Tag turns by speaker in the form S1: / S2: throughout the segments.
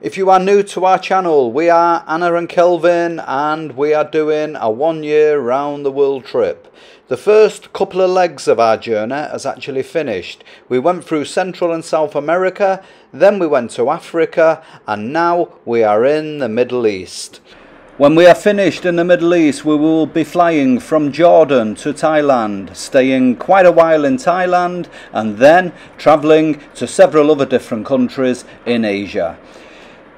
S1: If you are new to our channel, we are Anna and Kelvin and we are doing a 1 year round the world trip. The first couple of legs of our journey has actually finished. We went through Central and South America, then we went to Africa, and now we are in the Middle East. When we are finished in the Middle East, we will be flying from Jordan to Thailand, staying quite a while in Thailand, and then travelling to several other different countries in Asia.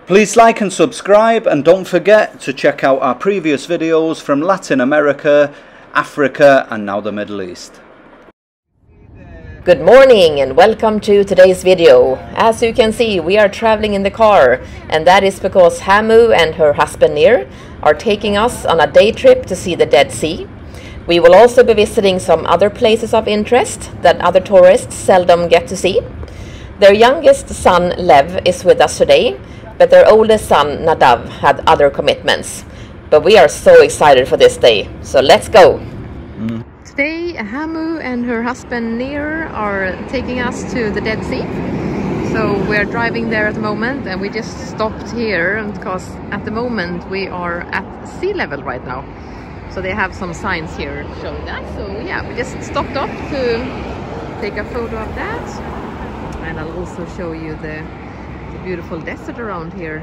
S1: Please like and subscribe, and don't forget to check out our previous videos from Latin America, Africa and now the Middle East.
S2: Good morning and welcome to today's video. As you can see, we are traveling in the car, and that is because Hamu and her husband Nir are taking us on a day trip to see the Dead Sea. We will also be visiting some other places of interest that other tourists seldom get to see. Their youngest son Lev is with us today, but their oldest son Nadav had other commitments. But we are so excited for this day, so let's go! Today Hamu and her husband Nir are taking us to the Dead Sea. So we are driving there at the moment, and we just stopped here because at the moment we are at sea level right now. So they have some signs here showing that. So yeah, we just stopped up to take a photo of that. And I'll also show you the beautiful desert around here,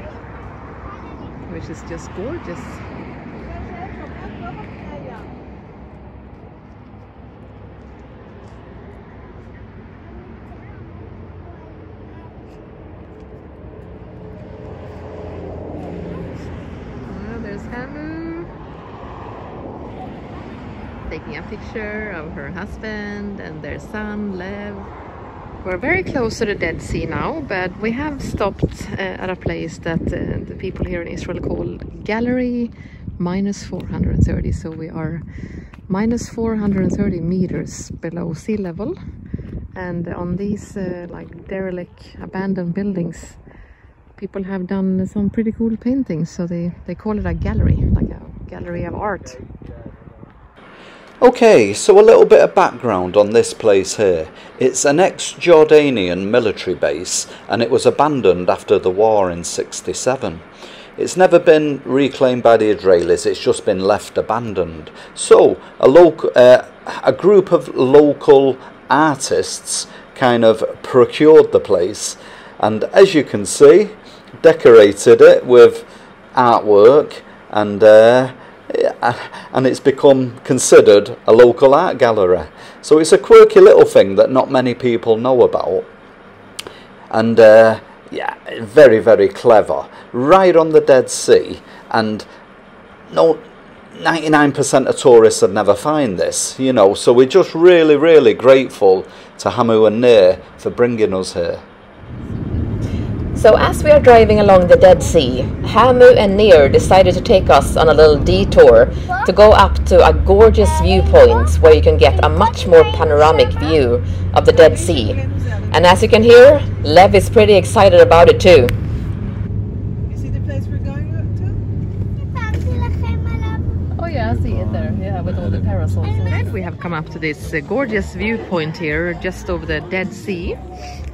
S2: which is just gorgeous. There's Hamu taking a picture of her husband and their son Lev. We're very close to the Dead Sea now, but we have stopped at a place that the people here in Israel call Gallery minus 430. So we are minus 430 meters below sea level. And on these like derelict abandoned buildings, people have done some pretty cool paintings. So they call it a gallery, like a gallery of art.
S1: Okay, so a little bit of background on this place here. It's an ex-Jordanian military base, and it was abandoned after the war in '67. It's never been reclaimed by the Israelis, it's just been left abandoned. So a group of local artists kind of procured the place, and as you can see, decorated it with artwork, and it's become considered a local art gallery. So it's a quirky little thing that not many people know about, and yeah, very, very clever. Right on the Dead Sea, and no, 99% of tourists would never find this, you know, so we're just really, really grateful to Hamu and Nir for bringing us here.
S2: So as we are driving along the Dead Sea, Hamu and Nir decided to take us on a little detour to go up to a gorgeous viewpoint where you can get a much more panoramic view of the Dead Sea. And as you can hear, Lev is pretty excited about it too.
S3: You see the place we're going to?
S2: Oh yeah, I see it there, yeah, with all the parasols. We have come up to this gorgeous viewpoint here just over the Dead Sea.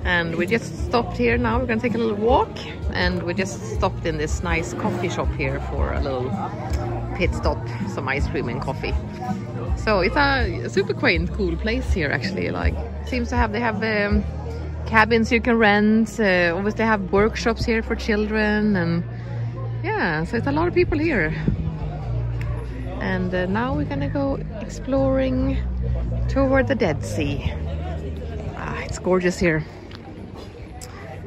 S2: And we just stopped here now. We're gonna take a little walk, and we just stopped in this nice coffee shop here for a little pit stop, some ice cream and coffee. So it's a super quaint, cool place here actually. Like, seems to have, they have cabins you can rent. Obviously they have workshops here for children, and yeah, so it's a lot of people here. And now we're gonna go exploring toward the Dead Sea. It's gorgeous here.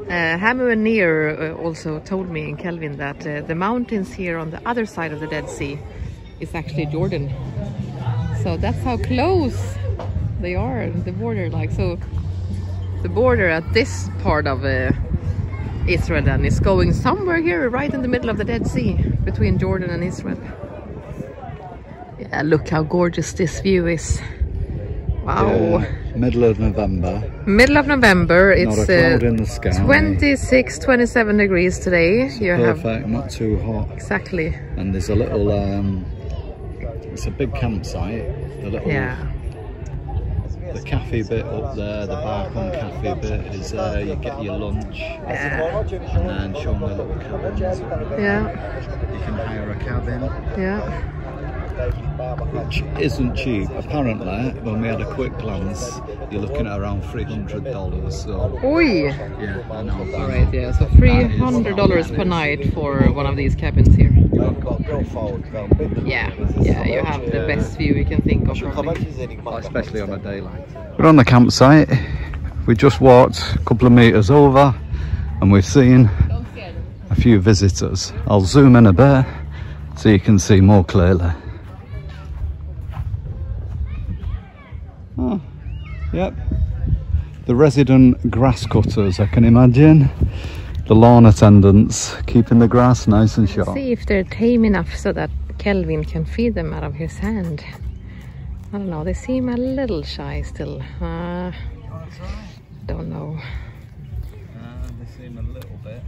S2: Hamu and Nir also told me and Kelvin that the mountains here on the other side of the Dead Sea is actually Jordan. So that's how close they are, the border. Like, so the border at this part of Israel then is going somewhere here right in the middle of the Dead Sea between Jordan and Israel. Yeah, look how gorgeous this view is. Wow.
S1: Yeah, middle of November.
S2: Middle of November. It's
S1: not a cloud in the sky.
S2: 26, 27 degrees today.
S1: It's perfect, not too hot.
S2: Exactly.
S1: And there's a little, it's a big campsite. The little,
S2: yeah.
S1: The cafe bit up there, the Barcon cafe bit is you get your lunch and show them the little cabins.
S2: Yeah.
S1: You can hire a cabin.
S2: Yeah.
S1: Which isn't cheap. Apparently, when we had a quick glance, you're looking at around $300. So,
S2: Oi!
S1: yeah, I know.
S2: Alright, yeah, so $300 per night for one of these cabins here. Yeah, you have the best view you can think of.
S1: Especially on a day like today. We're on the campsite. We just walked a couple of meters over and we've seen a few visitors. I'll zoom in a bit so you can see more clearly. Oh, yep. The resident grass cutters, I can imagine. The lawn attendants keeping the grass nice and short.
S2: See if they're tame enough so that Kelvin can feed them out of his hand. I don't know, they seem a little shy still. Don't know.
S1: They seem a little bit.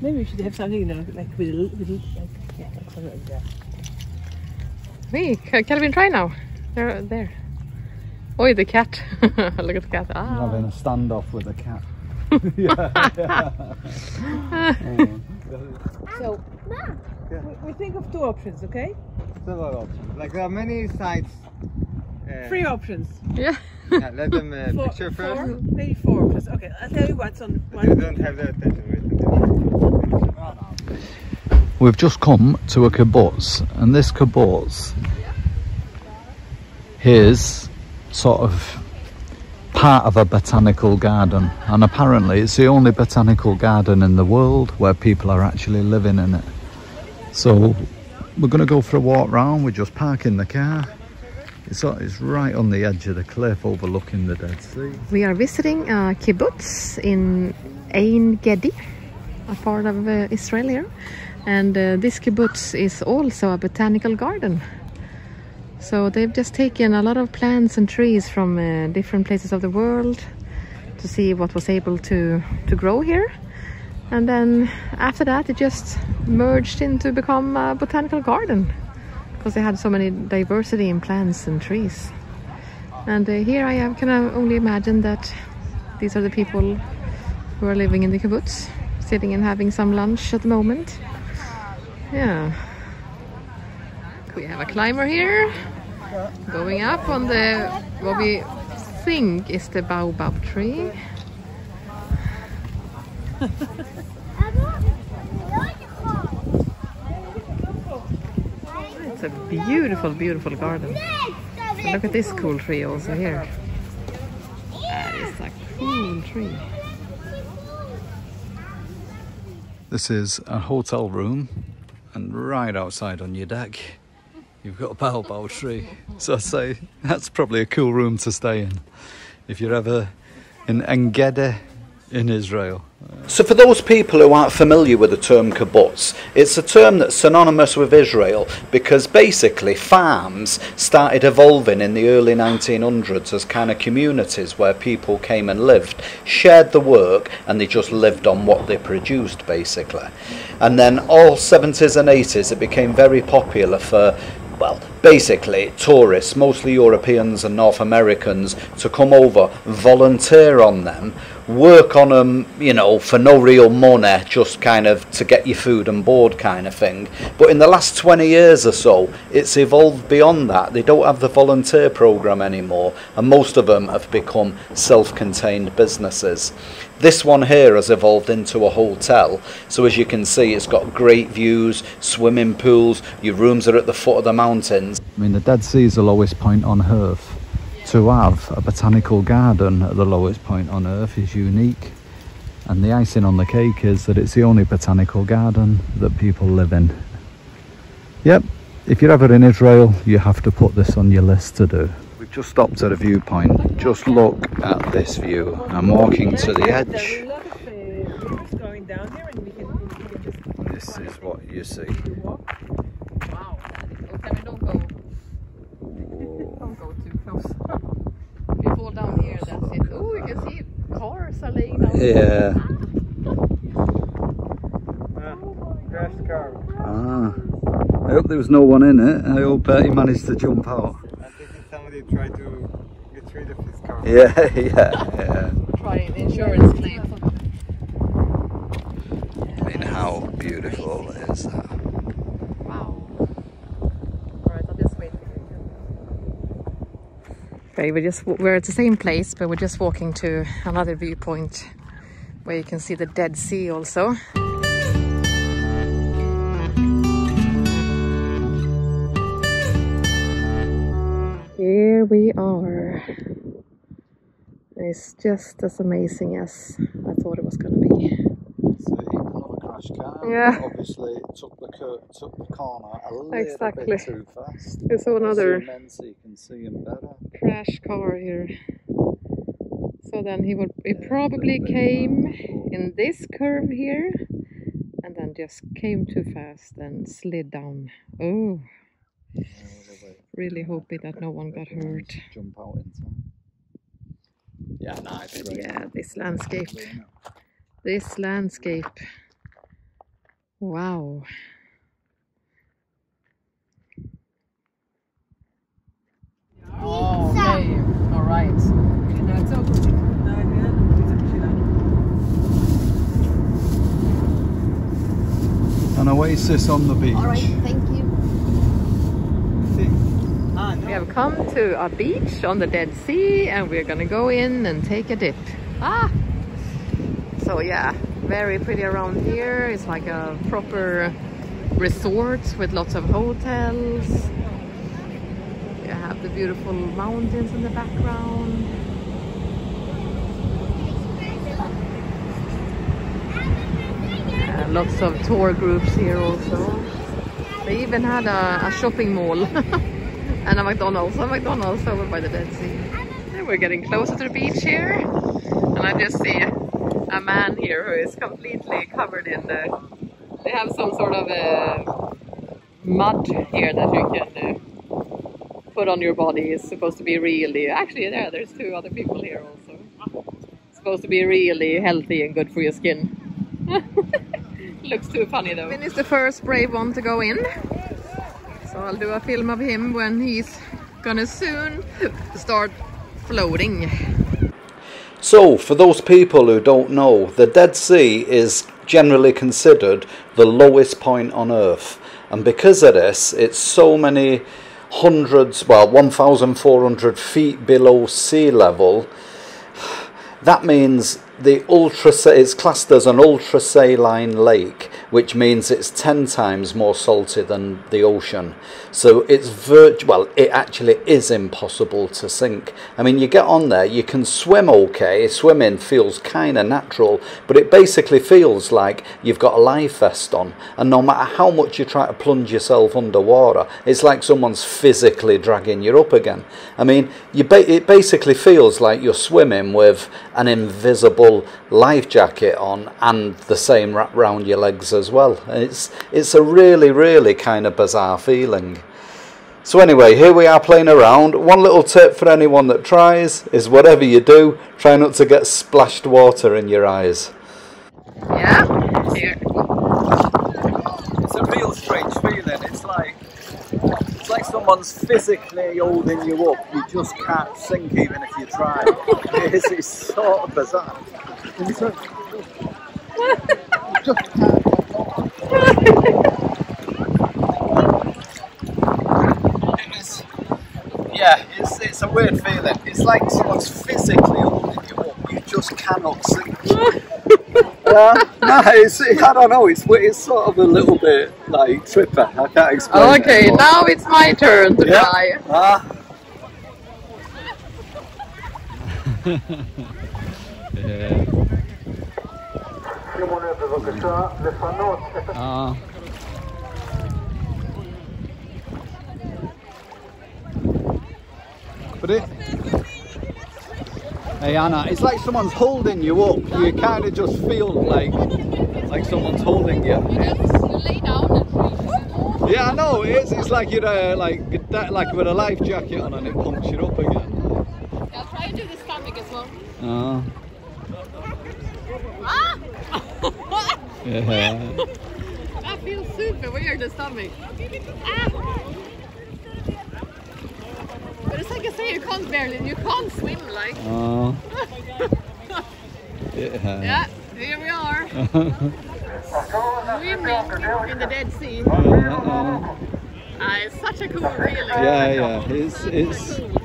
S3: Maybe we should have something, you know, like with like, yeah, like something like that.
S2: Hey, Kelvin, try now. They're there. Oh, the cat. Look at the cat. Ah.
S1: I'm having a standoff with a cat.
S3: So, we think of 2 options, okay?
S4: Several options. Like there are many sites.
S3: 3 options.
S2: Yeah.
S4: Yeah, let them picture first.
S3: 4, maybe 4 options. Okay, I'll tell you what's on one.
S4: You don't have the attention.
S1: We've just come to a kibbutz, and this kibbutz is sort of part of a botanical garden, and apparently it's the only botanical garden in the world where people are actually living in it. So we're going to go for a walk round. We're just parking the car. It's right on the edge of the cliff overlooking the Dead Sea.
S2: We are visiting a kibbutz in Ein Gedi, a part of Israel here. And this kibbutz is also a botanical garden. So they've just taken a lot of plants and trees from different places of the world to see what was able to grow here. And then after that it just merged into become a botanical garden because they had so many diversity in plants and trees. And here I can only imagine that these are the people who are living in the kibbutz, sitting and having some lunch at the moment. Yeah. We have a climber here going up on the what we think is the baobab tree. It's a beautiful, beautiful garden. And look at this cool tree also here. That is a cool tree.
S1: This is a hotel room, and right outside on your deck you've got a baobab tree. So I'd say that's probably a cool room to stay in if you're ever in Ein Gedi in Israel. So for those people who aren't familiar with the term kibbutz, it's a term that's synonymous with Israel because basically farms started evolving in the early 1900s as kind of communities where people came and lived, shared the work, and they just lived on what they produced basically. And then all 70s and 80s it became very popular for, well, basically tourists, mostly Europeans and North Americans, to come over, volunteer on them, work on them, you know, for no real money, just kind of to get your food and board kind of thing. But in the last 20 years or so, it's evolved beyond that. They don't have the volunteer program anymore, and most of them have become self-contained businesses. This one here has evolved into a hotel, so as you can see it's got great views, swimming pools, your rooms are at the foot of the mountains. I mean, the Dead Sea is the lowest point on Earth. To have a botanical garden at the lowest point on Earth is unique, and the icing on the cake is that it's the only botanical garden that people live in. Yep, if you're ever in Israel you have to put this on your list to do. We've just stopped at a viewpoint. Just look at this view. I'm walking to the edge.
S3: There's a lot of rooms going down here, and we can just...
S1: This is what you see.
S2: Wow. Okay, don't go. Don't go too close. If you fall down here, that's it. Oh, you can see cars are laying down.
S1: Yeah.
S4: Grass car.
S1: Ah. hope there was no one in it. I hope he managed to jump out.
S4: I think somebody tried to get rid of his car.
S1: Yeah.
S2: Try an insurance claim.
S1: I mean, how beautiful is that?
S2: Wow. Alright, I'll just wait for you. Okay, we're at the same place, but we're just walking to another viewpoint where you can see the Dead Sea also. Here we are. It's just as amazing as I thought it was going to be.
S1: So another crash car.
S2: Yeah.
S1: Obviously, it took the corner a little
S2: Exactly.
S1: bit too fast.
S2: We saw another
S1: Zoom in so you can see him better.
S2: crash car here. So then he probably came in this curve here and then just came too fast and slid down. Oh. Really hoping that no one got hurt.
S1: Jump out in time. Yeah, nice.
S2: Yeah, this landscape. This landscape. Wow. Oh, okay. All right.
S1: An oasis on the beach.
S2: All right, thank you.
S4: Ah, no.
S2: We have come to a beach on the Dead Sea and we're gonna go in and take a dip. So yeah, very pretty around here. It's like a proper resort with lots of hotels. You have the beautiful mountains in the background. Lots of tour groups here also. They even had a shopping mall and a McDonald's over by the Dead Sea. And we're getting closer to the beach here, and I just see a man here who is completely covered in they have some sort of mud here that you can put on your body. It's supposed to be really, actually there's two other people here also. It's supposed to be really healthy and good for your skin. Looks too funny though. Finn is the first brave one to go in. So I'll do a film of him when he's gonna soon start floating.
S1: So, for those people who don't know, the Dead Sea is generally considered the lowest point on Earth. And because of this, it's so many hundreds, well, 1,400 feet below sea level. That means it's classed as an ultra-saline lake, which means it's 10 times more salty than the ocean. So it's it actually is impossible to sink. I mean, you get on there, you can swim okay, swimming feels kind of natural, but it basically feels like you've got a life vest on, and no matter how much you try to plunge yourself underwater, it's like someone's physically dragging you up again. I mean, it basically feels like you're swimming with an invisible life jacket on and the same wrap round your legs as well. It's a really, really kind of bizarre feeling. So anyway, here we are playing around. One little tip for anyone that tries is whatever you do, try not to get splashed water in your eyes.
S2: Yeah, here.
S1: It's a real strange feeling. It's like someone's physically holding you up. You just can't sink even if you try. It's sort of bizarre. It's a weird feeling. It's like someone's physically holding you up. You just cannot sink. I don't know. It's sort of a little bit like tripper. I can't explain.
S2: Okay, now it's my turn to try.
S1: Hey Anna, it's like someone's holding you up. You kind of just feel like someone's holding you.
S2: Lay down and breathe.
S1: Yeah, I know it is. It's like you're like with a life jacket on and it pumps you up again.
S2: I'll try to do the stomach as well.
S1: Yeah.
S2: That feels super weird in the stomach. Ah. But it's like I say, you can't swim like. Yeah, here we are. Swimming in the Dead Sea. It's such a cool feeling.
S1: Yeah,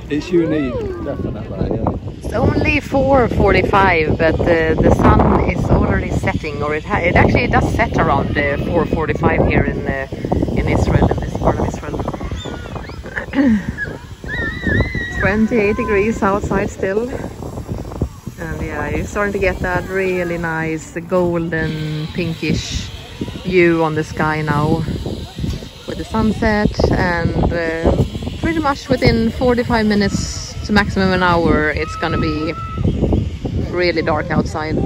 S1: it's unique, definitely. Yeah.
S2: It's only 4:45, but the sun is already setting, or it actually does set around 4:45 here in Israel, in this part of Israel. 28 degrees outside still, and yeah, you're starting to get that really nice golden pinkish view on the sky now with the sunset, and pretty much within 45 minutes to maximum an hour it's gonna be really dark outside.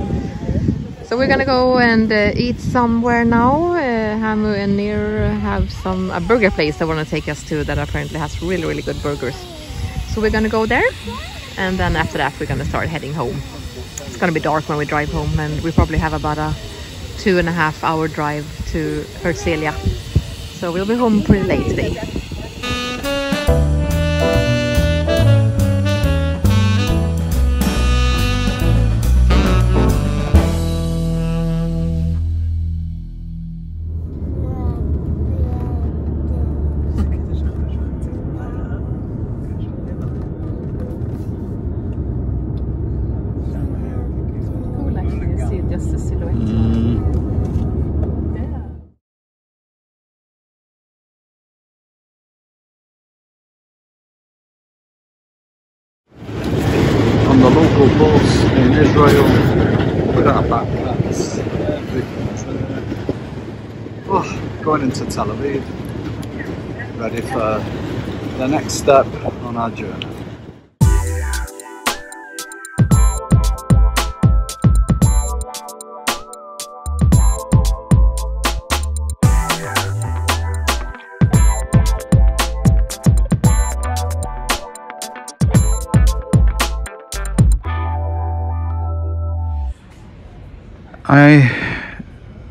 S2: So we're gonna go and eat somewhere now. Hamu and Nir have a burger place they want to take us to that apparently has really good burgers. So we're gonna go there, and then after that we're gonna start heading home. It's gonna be dark when we drive home, and we probably have about a 2.5 hour drive to Herzliya. So we'll be home pretty late today. Cool actually to see just the silhouette.
S1: On the local bus in Israel with our backpacks. Going into Tel Aviv, ready for the next step on our journey. I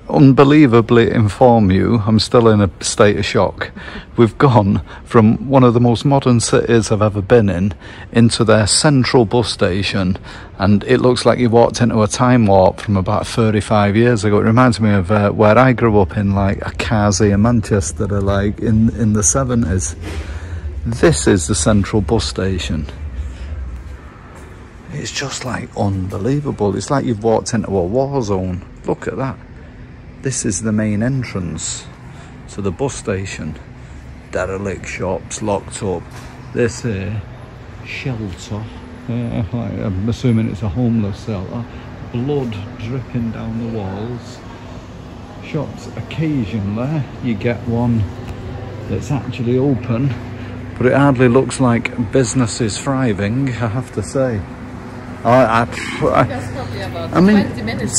S1: unbelievably inform you, I'm still in a state of shock. We've gone from one of the most modern cities I've ever been in into their central bus station, and it looks like you walked into a time warp from about 35 years ago. It reminds me of where I grew up in like Akazi in Manchester, like in the 70s. This is the central bus station. It's just like unbelievable. It's like you've walked into a war zone. Look at that. This is the main entrance to the bus station. Derelict shops locked up. This shelter. I'm assuming it's a homeless shelter. Blood dripping down the walls. Shops occasionally. You get one that's actually open, but it hardly looks like business is thriving, I have to say. I mean,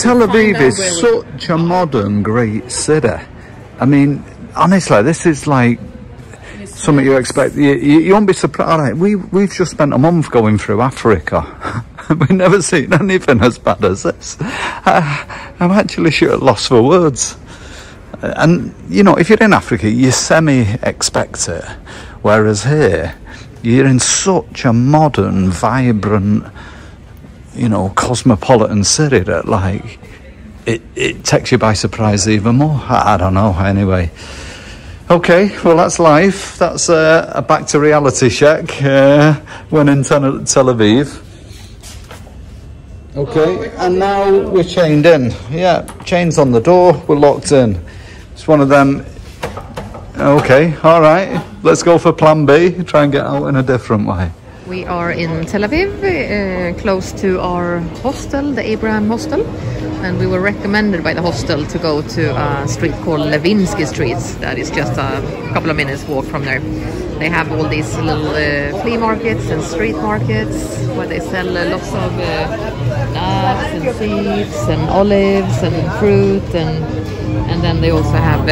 S1: Tel Aviv is such a modern, great city. I mean, honestly, this is like something you expect. You won't be surprised. We've just spent a month going through Africa. We've never seen anything as bad as this. I'm actually sure at loss for words. And, you know, if you're in Africa, you semi-expect it. Whereas here, you're in such a modern, vibrant, you know, cosmopolitan city that like it takes you by surprise even more. I don't know. Anyway, okay, well that's life. That's a back to reality check when in Tel Aviv. Okay, and now we're chained in. Yeah, chains on the door, we're locked in. It's one of them. Okay, all right, let's go for plan B, try and get out in a different way.
S2: We are in Tel Aviv, close to our hostel, the Abraham Hostel, and we were recommended by the hostel to go to a street called Levinsky Street. That is just a couple of minutes walk from there. They have all these little flea markets and street markets where they sell lots of nuts and seeds and olives and fruit, and then they also have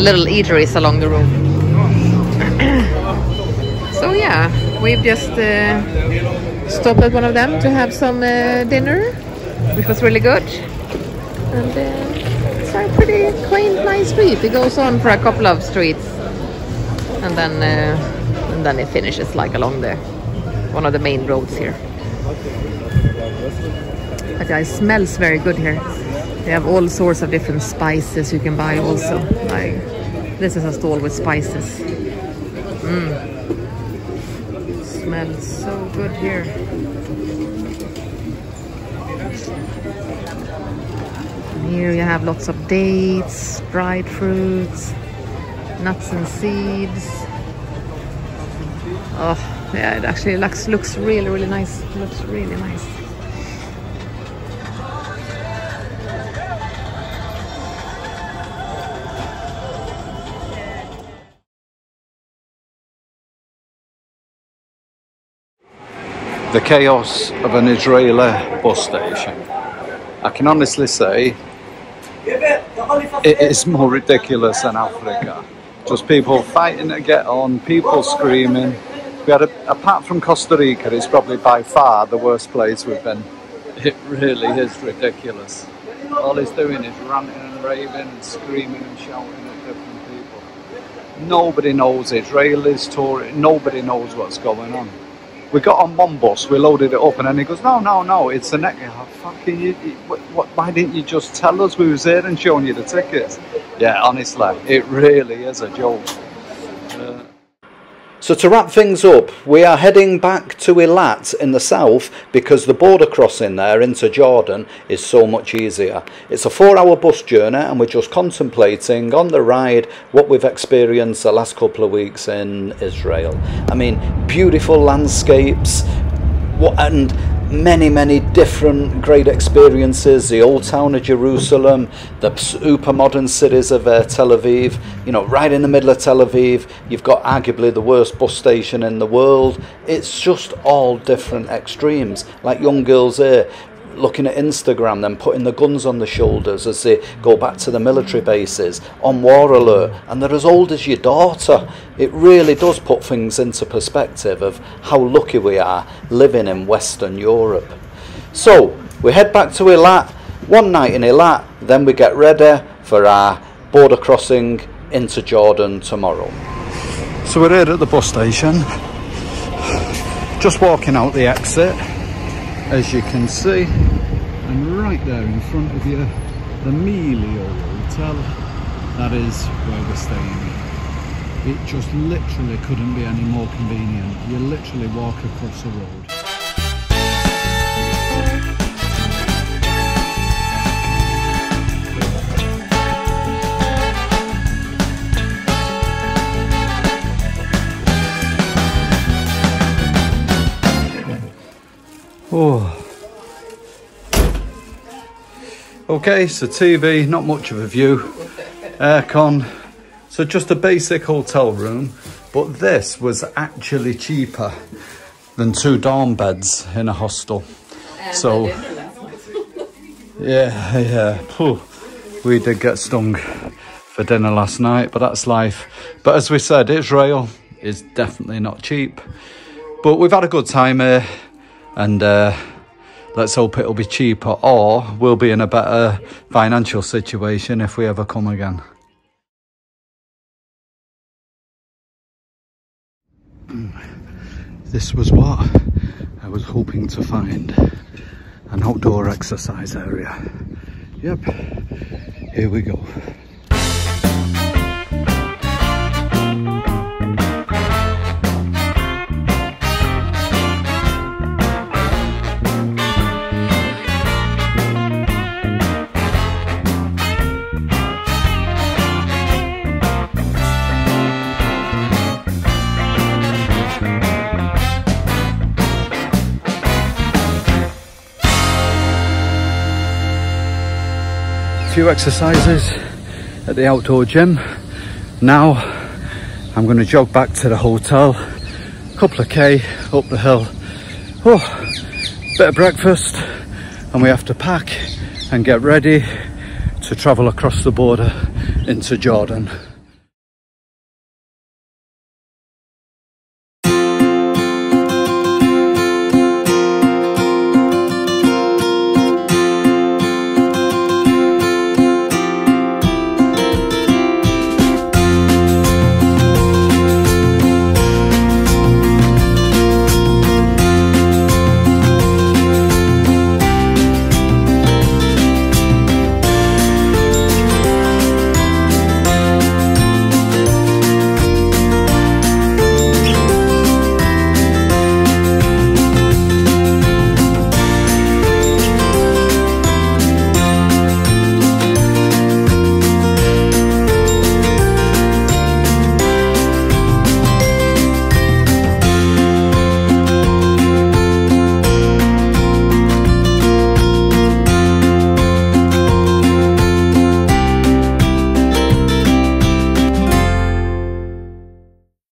S2: little eateries along the road. So yeah, we've just stopped at one of them to have some dinner, which was really good. And it's a pretty quaint, nice street. It goes on for a couple of streets, and then it finishes like along one of the main roads here. But yeah, it smells very good here. They have all sorts of different spices you can buy also. Like this is a stall with spices. Smells so good here. And here you have lots of dates, dried fruits, nuts and seeds. Oh yeah, it actually looks really, really nice. It looks really nice.
S1: The chaos of an Israeli bus station. I can honestly say it is more ridiculous than Africa. Just people fighting to get on, people screaming. We had apart from Costa Rica, it's probably by far the worst place we've been. It really is ridiculous. All it's doing is ranting and raving and screaming and shouting at different people. Nobody knows Israelis, touring, nobody knows what's going on. We got on one bus, we loaded it up, and then he goes, no, it's the next. Oh, fucking you, why didn't you just tell us we was there and showing you the tickets? Yeah, honestly, it really is a joke.
S5: So to wrap things up, we are heading back to Eilat in the south because the border crossing there into Jordan is so much easier. It's a 4-hour bus journey, and we're just contemplating on the ride what we've experienced the last couple of weeks in Israel. I mean, beautiful landscapes and many different great experiences. The old town of Jerusalem, the super modern cities of Tel Aviv. You know, right in the middle of Tel Aviv, you've got arguably the worst bus station in the world. It's just all different extremes. Like young girls here looking at Instagram, then putting the guns on the shoulders as they go back to the military bases on war alert, and they're as old as your daughter. It really does put things into perspective of how lucky we are living in Western Europe. So we head back to Eilat, one night in Eilat, then we get ready for our border crossing into Jordan tomorrow.
S1: So we're here at the bus station, just walking out the exit, as you can see, and right there in front of you, the Melio Hotel. That is where we're staying. It just literally couldn't be any more convenient. You literally walk across the road. Oh. Okay, so TV, not much of a view. Aircon. So just a basic hotel room, but this was actually cheaper than 2 dorm beds in a hostel. So yeah. Phew. We did get stung for dinner last night, but that's life. But as we said, Israel is definitely not cheap. But we've had a good time here. And let's hope it'll be cheaper, or we'll be in a better financial situation if we ever come again. This was what I was hoping to find, an outdoor exercise area. Yep, here we go. Few exercises at the outdoor gym. Now I'm going to jog back to the hotel, couple of K up the hill. Bit of breakfast, and we have to pack and get ready to travel across the border into Jordan.